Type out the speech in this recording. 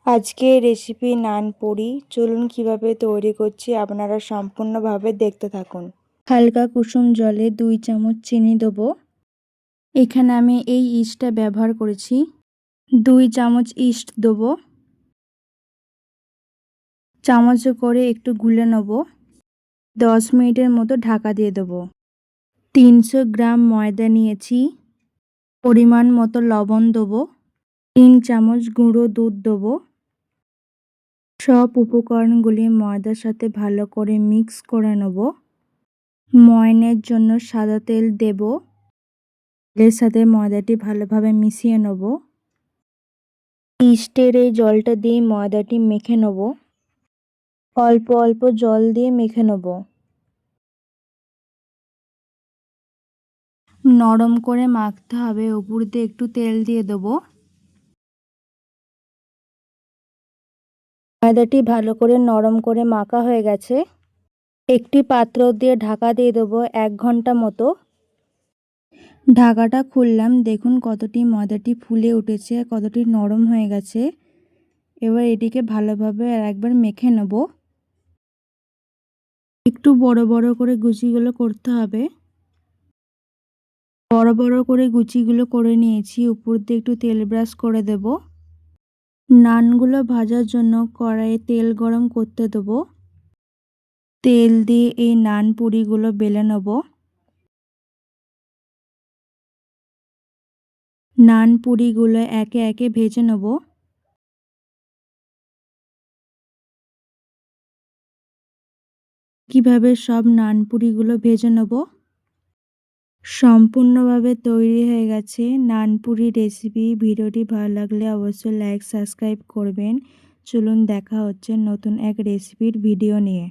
আজকে রেসিপি নান পুরি। চলুন কিভাবে তৈরি করছি আপনারা সম্পূর্ণভাবে দেখতে থাকুন। হালকা কুসুম জলে 2 চামচ চিনি দেবো। এখানে আমি এই ইস্টটা ব্যবহার করেছি। 2 চামচ ইস্ট দেবো। চামচে করে একটু গুলে নেব। 10 মিনিটের মতো ঢাকা দিয়ে দেবো। 300 গ্রাম ময়দা নিয়েছি। পরিমাণ মতো লবণ দেবো। 3 চামচ গুঁড়ো দুধ দেবো। সব উপকরণগুলি ময়দার সাথে ভালো করে মিক্স করে নেব। ময়ানের জন্য সাদা তেল দেব। তেলের সাথে ময়দাটি ভালোভাবে মিশিয়ে নেব। ইস্টের এই জলটা দিয়ে ময়দাটি মেখে নেব। অল্প অল্প জল দিয়ে মেখে নেব। নরম করে মাখতে হবে। উপর দিয়ে একটু তেল দিয়ে দেব। ময়দাটি ভালো করে নরম করে মাখা হয়ে গেছে। একটি পাত্র দিয়ে ঢাকা দিয়ে দেবো 1 ঘন্টা মতো। ঢাকাটা খুললাম, দেখুন কতটি ময়দাটি ফুলে উঠেছে, কতটি নরম হয়ে গেছে। এবার এটিকে ভালোভাবে আর একবার মেখে নেব। একটু বড় বড় করে গুচিগুলো করতে হবে। বড় বড় করে গুচিগুলো করে নিয়েছি। উপর দিয়ে একটু তেল ব্রাশ করে দেব। নানগুলো ভাজার জন্য কড়াইয়ে তেল গরম করতে দেব। তেল দিয়ে এই নান পুরিগুলো বেলে নেব। নান পুরিগুলো একে একে ভেজে নেব। কিভাবে সব নান পুরিগুলো ভেজে নেব। সম্পূর্ণভাবে তৈরি হয়ে গেছে নান পুরি রেসিপি। ভিডিওটি ভালো লাগলে অবশ্যই লাইক সাবস্ক্রাইব করবেন। চলুন দেখা হচ্ছে নতুন এক রেসিপির ভিডিও নিয়ে।